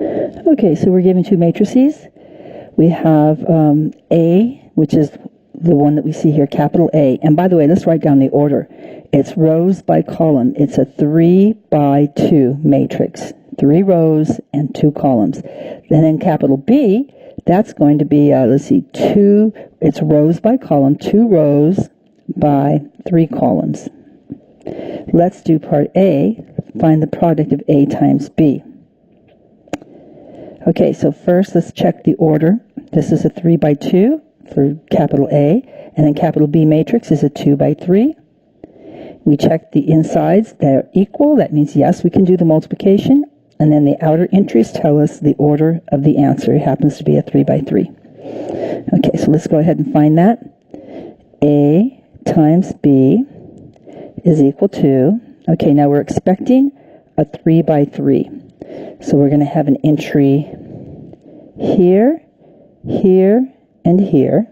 Okay, so we're given two matrices. We have A, which is the one that we see here, capital A. And by the way, let's write down the order. It's rows by column. It's a 3 by 2 matrix. 3 rows and 2 columns. Then in capital B, that's going to be, let's see, it's rows by column, 2 rows by 3 columns. Let's do part A, find the product of A times B. Okay, so first let's check the order. This is a 3 by 2 for capital A, and then capital B matrix is a 2 by 3. We check the insides, they're equal. That means yes, we can do the multiplication. And then the outer entries tell us the order of the answer. It happens to be a 3 by 3. Okay, so let's go ahead and find that. A times B is equal to, okay, now we're expecting a 3 by 3. So we're going to have an entry here, here, and here,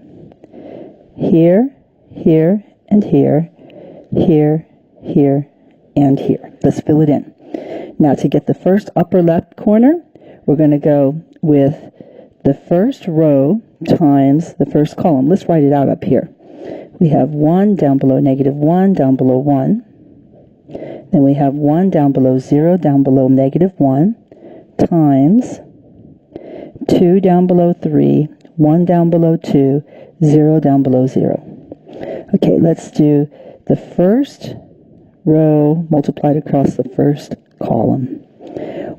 here, here, and here, here, here, and here. Let's fill it in. Now to get the first upper left corner, we're going to go with the first row times the first column. Let's write it out up here. We have 1 down below negative 1 down below 1. Then we have 1 down below 0 down below negative 1 times 2 down below 3, 1 down below 2, 0 down below 0. Okay, let's do the first row multiplied across the first column.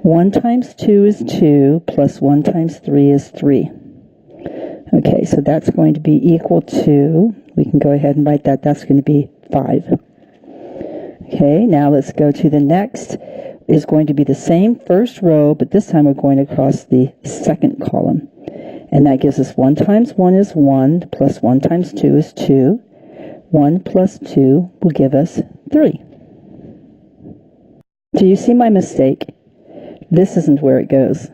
1 times 2 is 2, plus 1 times 3 is 3. Okay, so that's going to be equal to, we can go ahead and write that, that's going to be 5. Okay, now let's go to the next, is going to be the same first row, but this time we're going across the second column. And that gives us 1 times 1 is 1, plus 1 times 2 is 2. 1 plus 2 will give us 3. Do you see my mistake? This isn't where it goes.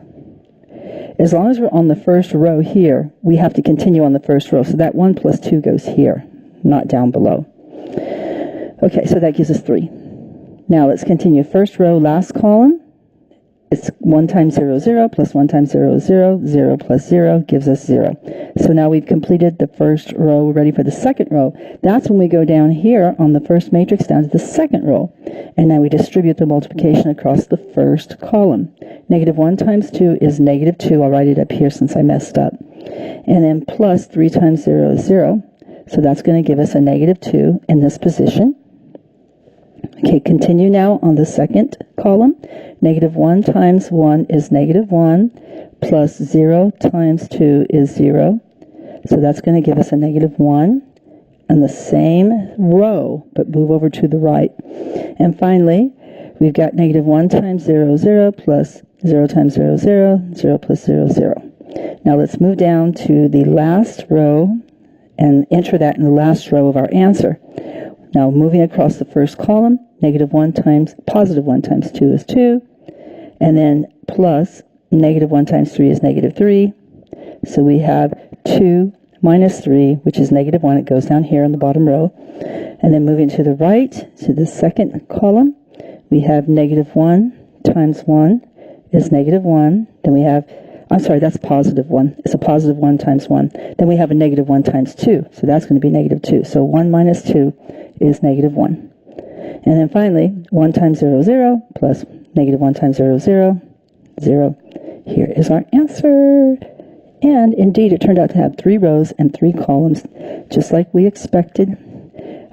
As long as we're on the first row here, we have to continue on the first row. So that 1 plus 2 goes here, not down below. Okay, so that gives us 3. Now let's continue. First row, last column. It's 1 times 0, 0, plus 1 times 0, 0, 0 plus 0 gives us 0. So now we've completed the first row. We're ready for the second row. That's when we go down here on the first matrix down to the second row. And now we distribute the multiplication across the first column. Negative 1 times 2 is negative 2. I'll write it up here since I messed up. And then plus 3 times 0 is 0. So that's going to give us a negative 2 in this position. Okay, continue now on the second column. Negative 1 times 1 is negative 1, plus 0 times 2 is 0. So that's going to give us a negative 1 in the same row, but move over to the right. And finally, we've got negative 1 times 0, 0, plus 0 times 0, 0, 0 plus 0, 0. Now let's move down to the last row and enter that in the last row of our answer. Now moving across the first column, negative 1 times, positive 1 times 2 is 2. And then plus negative 1 times 3 is negative 3. So we have 2 minus 3, which is negative 1. It goes down here in the bottom row. And then moving to the right, to the second column, we have negative 1 times 1 is negative 1. Then we have, I'm sorry, that's positive 1. It's a positive 1 times 1. Then we have a negative 1 times 2. So that's going to be negative 2. So 1 minus 2 is negative 1. And then finally, 1 times 0, 0, plus negative 1 times 0, 0, 0. Here is our answer. And indeed, it turned out to have 3 rows and 3 columns, just like we expected.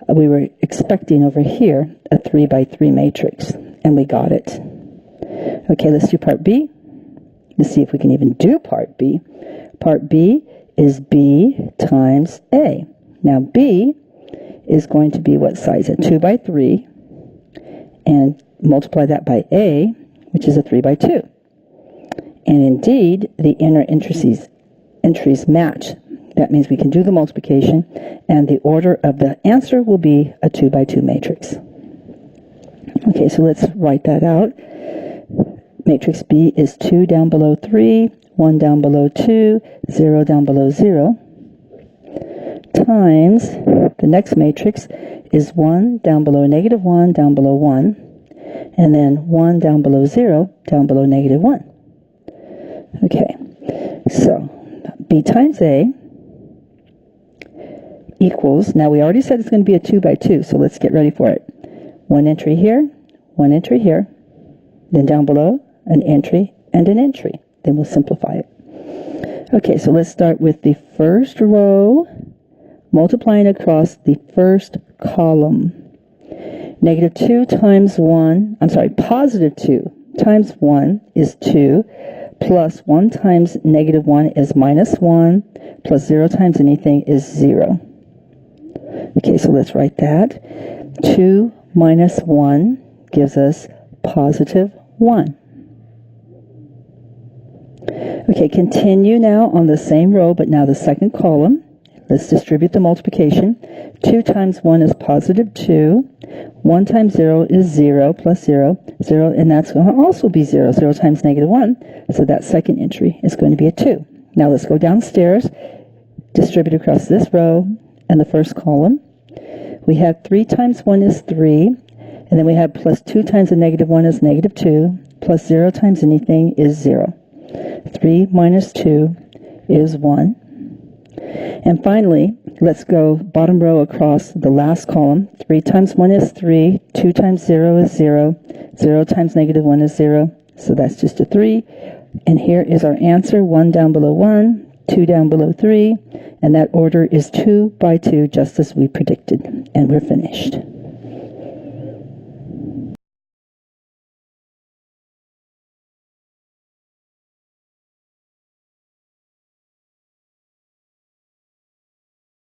We were expecting over here a 3 by 3 matrix, and we got it. Okay, let's do part B. Let's see if we can even do part B. Part B is B times A. Now, B is going to be what size? A 2 by 3. And multiply that by A, which is a 3 by 2. And indeed, the inner entries match. That means we can do the multiplication, and the order of the answer will be a 2 by 2 matrix. Okay, so let's write that out. Matrix B is 2 down below 3, 1 down below 2, 0 down below 0, times the next matrix is 1 down below negative 1 down below 1, and then 1 down below 0 down below negative 1. Okay, so b times a equals, now we already said it's going to be a 2 by 2, so let's get ready for it. One entry here, then down below, an entry and an entry. Then we'll simplify it. Okay, so let's start with the first row, multiplying across the first column. Negative 2 times 1, positive 2 times 1 is 2, plus 1 times negative 1 is minus 1, plus 0 times anything is 0. Okay, so let's write that. 2 minus 1 gives us positive 1. Okay, continue now on the same row, but now the second column. Let's distribute the multiplication. 2 times 1 is positive 2. 1 times 0 is 0, plus 0. 0, and that's going to also be 0. 0 times negative 1. So that second entry is going to be a 2. Now let's go downstairs, distribute across this row and the first column. We have 3 times 1 is 3. And then we have plus 2 times a negative 1 is negative 2. Plus 0 times anything is 0. 3 minus 2 is 1. And finally, let's go bottom row across the last column. 3 times 1 is 3. 2 times 0 is 0. 0 times negative 1 is 0. So that's just a 3. And here is our answer. 1 down below 1, 2 down below 3. And that order is 2 by 2, just as we predicted. And we're finished.